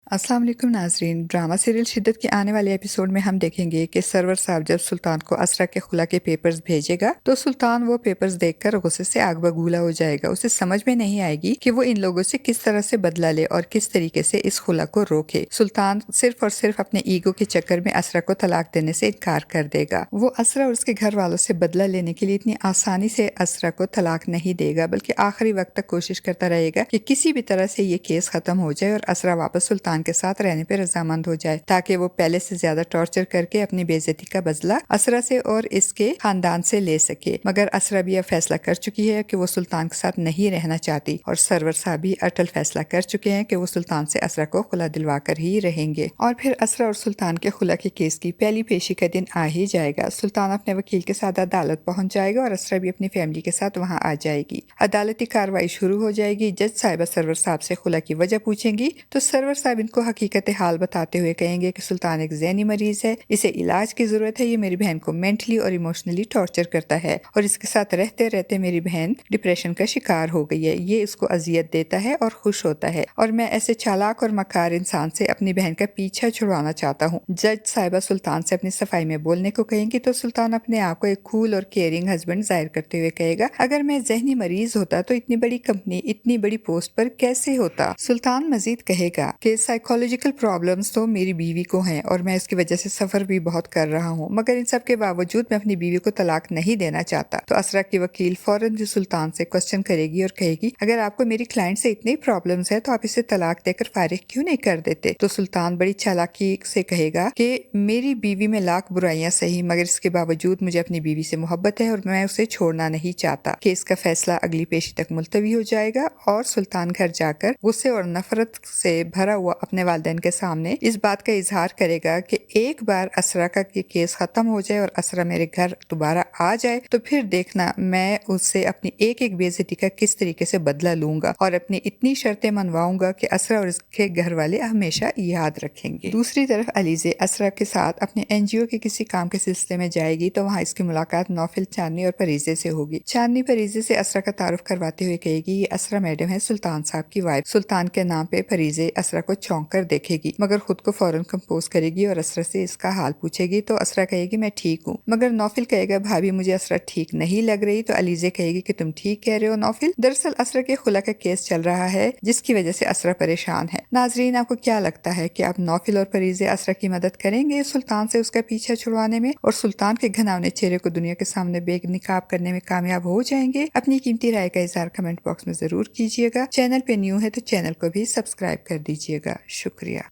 अस्सलाम वालेकुम नाजरीन। ड्रामा सीरियल शिद्दत के आने वाले एपिसोड में हम देखेंगे कि सरवर साहब जब सुल्तान को असरा के खुला के पेपर्स भेजेगा तो सुल्तान वो पेपर्स देखकर गुस्से से आग बबूला हो जाएगा। उसे समझ में नहीं आएगी कि वो इन लोगों से किस तरह से बदला ले और किस तरीके से इस खुला को रोके। सुल्तान सिर्फ और सिर्फ अपने ईगो के चक्कर में असरा को तलाक देने से इनकार कर देगा। वो असरा और उसके घर वालों से बदला लेने के लिए इतनी आसानी से असरा को तलाक नहीं देगा, बल्कि आखिरी वक्त तक कोशिश करता रहेगा कि किसी भी तरह से ये केस खत्म हो जाए और असरा वापस सुल्तान के साथ रहने पर रजामंद हो जाए, ताकि वो पहले से ज्यादा टॉर्चर करके अपनी बेइज्जती का बदला असरा से और इसके खानदान से ले सके। मगर असरा भी अब फैसला कर चुकी है कि वो सुल्तान के साथ नहीं रहना चाहती और सरवर साहब भी अटल फैसला कर चुके हैं कि वो सुल्तान से असरा को खुला दिलवा कर ही रहेंगे। और फिर असरा और सुल्तान के खुला के केस की पहली पेशी का दिन आ ही जाएगा। सुल्तान अपने वकील के साथ अदालत पहुंच जाएगा और असरा भी अपनी फैमिली के साथ वहां आ जाएगी। अदालती कार्रवाई शुरू हो जाएगी। जज साहिबा सरवर साहब से खुला की वजह पूछेंगी तो सरवर साहब इनको हकीकत हाल बताते हुए कहेंगे कि सुल्तान एक ज़हनी मरीज है, इसे इलाज की जरूरत है, ये मेरी बहन को मेंटली और इमोशनली टॉर्चर करता है और इसके साथ रहते रहते मेरी बहन डिप्रेशन का शिकार हो गई है। ये इसको अजियत देता है और खुश होता है और मैं ऐसे चालाक और मकार इंसान से अपनी बहन का पीछा छुड़वाना चाहता हूँ। जज साहिबा सुल्तान से अपनी सफाई में बोलने को कहेंगी तो सुल्तान अपने आप को एक कूल और केयरिंग हस्बैंड जाहिर करते हुए कहेगा, अगर मैं जहनी मरीज होता तो इतनी बड़ी कंपनी इतनी बड़ी पोस्ट पर कैसे होता। सुल्तान मजीद कहेगा कि साइकोलॉजिकल प्रॉब्लम्स तो मेरी बीवी को हैं और मैं इसकी वजह से सफर भी बहुत कर रहा हूँ, मगर इन सब के बावजूद मैं अपनी बीवी को तलाक नहीं देना चाहता। तो असरा की वकील फौरन जो सुल्तान से क्वेश्चन करेगी और कहेगी, अगर आपको मेरी क्लाइंट से इतनी प्रॉब्लम्स है तो आप इसे तलाक देकर फारिग क्यों नहीं कर देते। तो सुल्तान बड़ी चालाकी से कहेगा कि मेरी बीवी में लाख बुराइयां सही, मगर इसके बावजूद मुझे अपनी बीवी से मोहब्बत है और मैं उसे छोड़ना नहीं चाहता। केस का फैसला अगली पेशी तक मुलतवी हो जाएगा और सुल्तान घर जाकर गुस्से और नफरत से भरा हुआ अपने वालिदैन के सामने इस बात का इजहार करेगा कि एक बार असरा का केस खत्म हो जाए और असरा मेरे घर दोबारा आ जाए तो फिर देखना मैं उससे अपनी एक एक बेइज्जती का किस तरीके से बदला लूंगा और अपनी इतनी शर्तें मनवाऊंगा कि असरा और इसके घर वाले हमेशा याद रखेंगे। दूसरी तरफ अलीजे असरा के साथ अपने एनजीओ के किसी काम के सिलसिले में जाएगी तो वहाँ इसकी मुलाकात नौफिल, चांदनी और परीजे से होगी। चांदनी परीजे से असरा का तारुफ करवाते हुए कहेगी, ये असरा मैडम है सुल्तान साहब की वाइफ। सुल्तान के नाम पे परीजे असरा को चौंक कर देखेगी, मगर खुद को फौरन कंपोज करेगी और असरा से इसका हाल पूछेगी तो असरा कहेगी मैं ठीक हूँ, मगर नौफिल कहेगा भाभी मुझे असरा ठीक नहीं लग रही। तो अलीजे कहेगी कि तुम ठीक कह रहे हो नौफिल, दरअसल असरा के खुला का केस चल रहा है जिसकी वजह से असरा परेशान है। नाजरीन, आपको क्या लगता है कि आप नौफिल और परीजे असरा की मदद करेंगे सुल्तान से उसका पीछा छुड़वाने में और सुल्तान के घिनौने चेहरे को दुनिया के सामने बेनकाब करने में कामयाब हो जाएंगे? अपनी कीमती राय का इजहार कमेंट बॉक्स में जरूर कीजिएगा। चैनल पे न्यू है तो चैनल को भी सब्सक्राइब कर दीजिएगा। शुक्रिया।